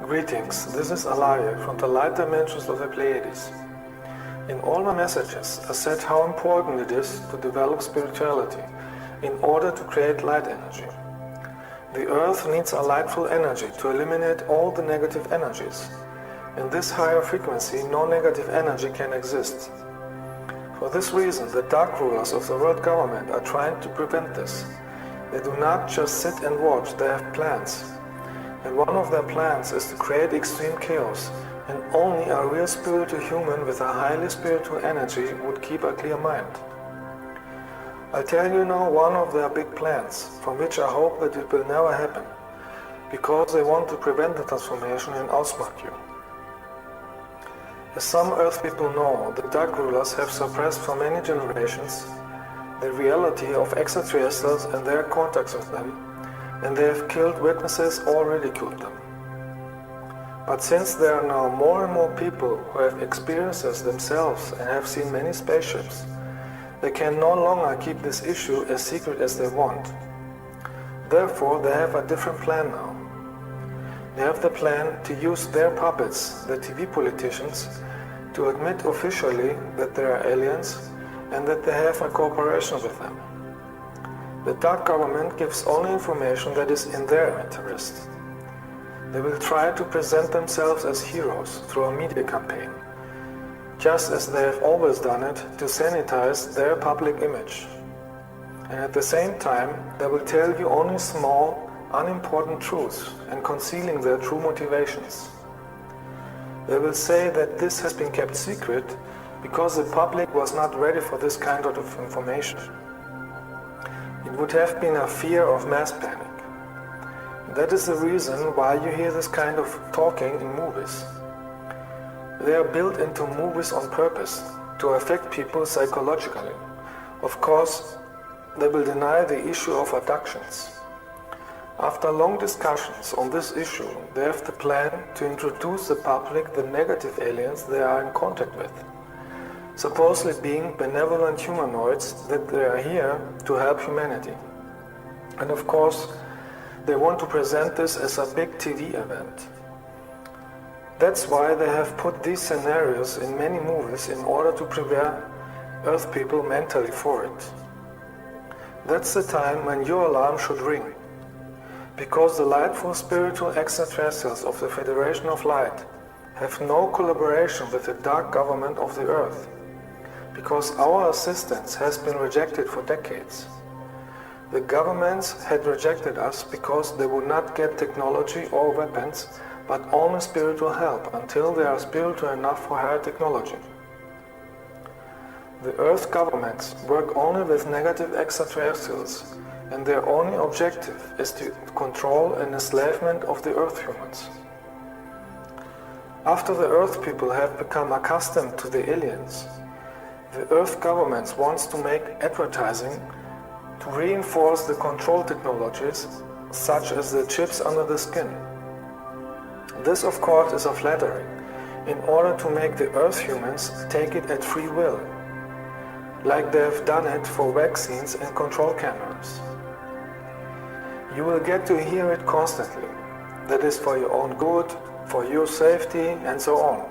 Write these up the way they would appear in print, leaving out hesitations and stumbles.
Greetings, this is Alaje from the light dimensions of the Pleiades. In all my messages, I said how important it is to develop spirituality in order to create light energy. The earth needs a lightful energy to eliminate all the negative energies. In this higher frequency, no negative energy can exist. For this reason, the dark rulers of the world government are trying to prevent this. They do not just sit and watch, they have plans. And one of their plans is to create extreme chaos, and only a real spiritual human with a highly spiritual energy would keep a clear mind. I'll tell you now one of their big plans, from which I hope that it will never happen, because they want to prevent the transformation and outsmart you. As some Earth people know, the dark rulers have suppressed for many generations the reality of extraterrestrials and their contacts with them, and they have killed witnesses or ridiculed them. But since there are now more and more people who have experienced this themselves and have seen many spaceships, they can no longer keep this issue as secret as they want. Therefore, they have a different plan now. They have the plan to use their puppets, the TV politicians, to admit officially that they are aliens and that they have a cooperation with them. The dark government gives only information that is in their interest. They will try to present themselves as heroes through a media campaign, just as they have always done it to sanitize their public image. And at the same time, they will tell you only small, unimportant truths and concealing their true motivations. They will say that this has been kept secret because the public was not ready for this kind of information. It would have been a fear of mass panic. That is the reason why you hear this kind of talking in movies. They are built into movies on purpose, to affect people psychologically. Of course, they will deny the issue of abductions. After long discussions on this issue, they have the plan to introduce the public the negative aliens they are in contact with, supposedly being benevolent humanoids that they are here to help humanity. And of course, they want to present this as a big TV event. That's why they have put these scenarios in many movies in order to prepare Earth people mentally for it. That's the time when your alarm should ring, because the lightful spiritual extraterrestrials of the Federation of Light have no collaboration with the dark government of the Earth, because our assistance has been rejected for decades. The governments had rejected us because they would not get technology or weapons, but only spiritual help until they are spiritual enough for higher technology. The Earth governments work only with negative extraterrestrials, and their only objective is to control and enslavement of the Earth humans. After the Earth people have become accustomed to the aliens, the Earth governments wants to make advertising to reinforce the control technologies, such as the chips under the skin. This, of course, is a flattery, in order to make the Earth humans take it at free will, like they have done it for vaccines and control cameras. You will get to hear it constantly. That is for your own good, for your safety, and so on.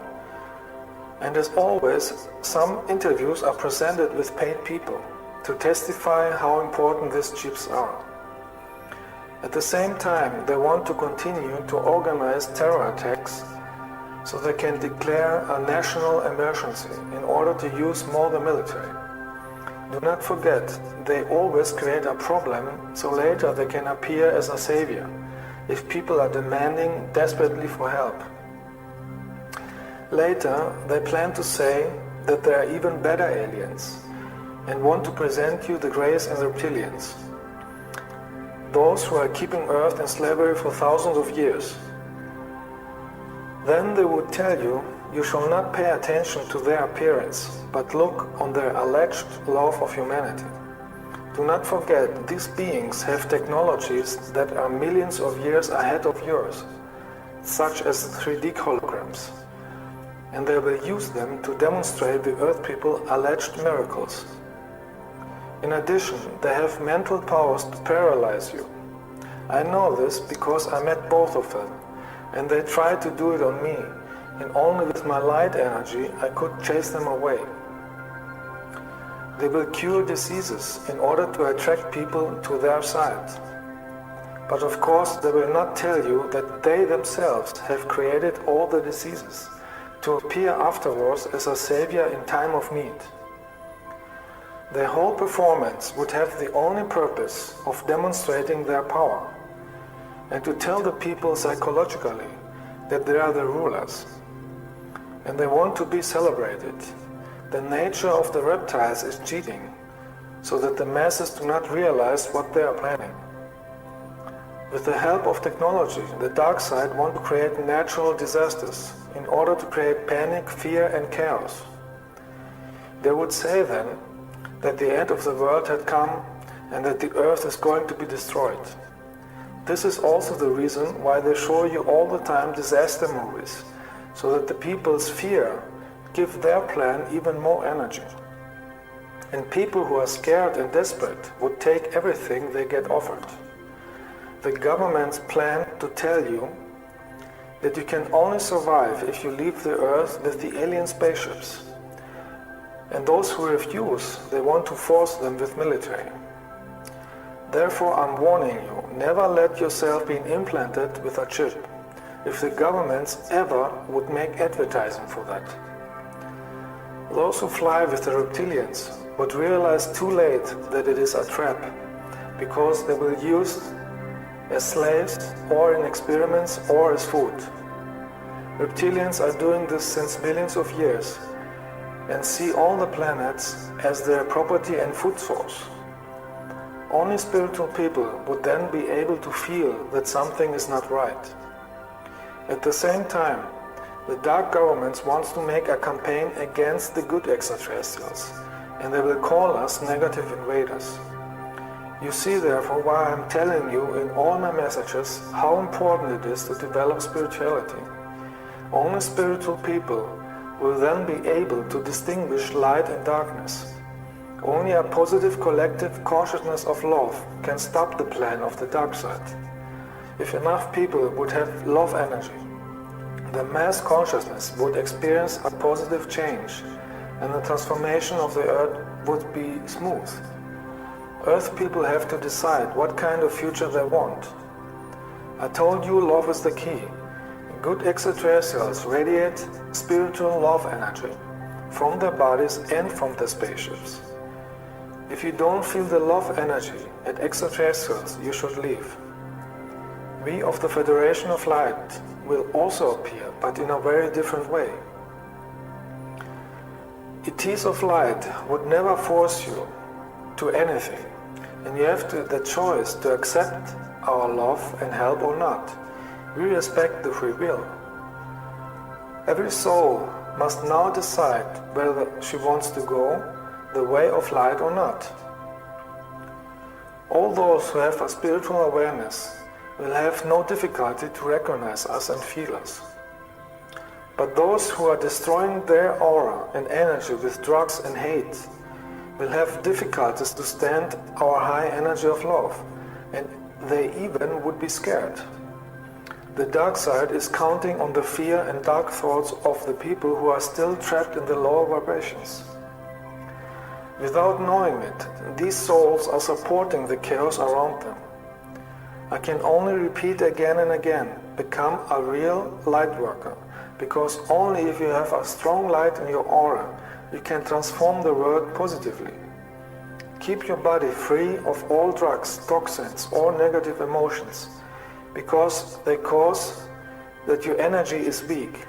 And as always, some interviews are presented with paid people to testify how important these chips are. At the same time, they want to continue to organize terror attacks so they can declare a national emergency in order to use more the military. Do not forget, they always create a problem so later they can appear as a savior if people are demanding desperately for help. Later, they plan to say that they are even better aliens and want to present you the Greys and reptilians, those who are keeping Earth in slavery for thousands of years. Then they would tell you, you shall not pay attention to their appearance, but look on their alleged love of humanity. Do not forget, these beings have technologies that are millions of years ahead of yours, such as 3D holograms, and they will use them to demonstrate the Earth people alleged miracles. In addition, they have mental powers to paralyze you. I know this because I met both of them, and they tried to do it on me, and only with my light energy I could chase them away. They will cure diseases in order to attract people to their side. But of course they will not tell you that they themselves have created all the diseases to appear afterwards as a savior in time of need. Their whole performance would have the only purpose of demonstrating their power and to tell the people psychologically that they are the rulers. And they want to be celebrated. The nature of the reptiles is cheating, so that the masses do not realize what they are planning. With the help of technology, the dark side wants to create natural disasters in order to create panic, fear and chaos. They would say then that the end of the world had come and that the earth is going to be destroyed. This is also the reason why they show you all the time disaster movies, so that the people's fear give their plan even more energy. And people who are scared and desperate would take everything they get offered. The governments plan to tell you that you can only survive if you leave the earth with the alien spaceships. And those who refuse, they want to force them with military. Therefore, I'm warning you, never let yourself be implanted with a chip, if the governments ever would make advertising for that. Those who fly with the reptilians would realize too late that it is a trap, because they will use as slaves or in experiments or as food. Reptilians are doing this since millions of years and see all the planets as their property and food source. Only spiritual people would then be able to feel that something is not right. At the same time, the dark governments want to make a campaign against the good extraterrestrials, and they will call us negative invaders. You see therefore why I'm telling you in all my messages how important it is to develop spirituality. Only spiritual people will then be able to distinguish light and darkness. Only a positive collective consciousness of love can stop the plan of the dark side. If enough people would have love energy, the mass consciousness would experience a positive change, and the transformation of the earth would be smooth. Earth people have to decide what kind of future they want. I told you love is the key. Good extraterrestrials radiate spiritual love energy from their bodies and from their spaceships. If you don't feel the love energy at extraterrestrials, you should leave. We of the Federation of Light will also appear, but in a very different way. ETs of Light would never force you to anything, and you have the choice to accept our love and help or not. We respect the free will. Every soul must now decide whether she wants to go the way of light or not. All those who have a spiritual awareness will have no difficulty to recognize us and feel us. But those who are destroying their aura and energy with drugs and hate will have difficulties to stand our high energy of love, and they even would be scared. The dark side is counting on the fear and dark thoughts of the people who are still trapped in the lower vibrations. Without knowing it, these souls are supporting the chaos around them. I can only repeat again and again, become a real light worker, because only if you have a strong light in your aura, you can transform the world positively. Keep your body free of all drugs, toxins, or negative emotions, because they cause that your energy is weak.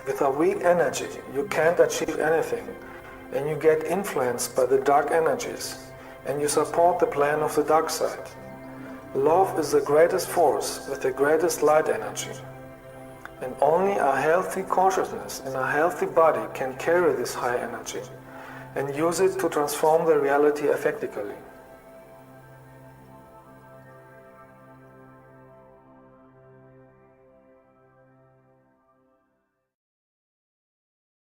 With a weak energy, you can't achieve anything, and you get influenced by the dark energies, and you support the plan of the dark side. Love is the greatest force with the greatest light energy, and only a healthy consciousness and a healthy body can carry this high energy and use it to transform the reality effectively.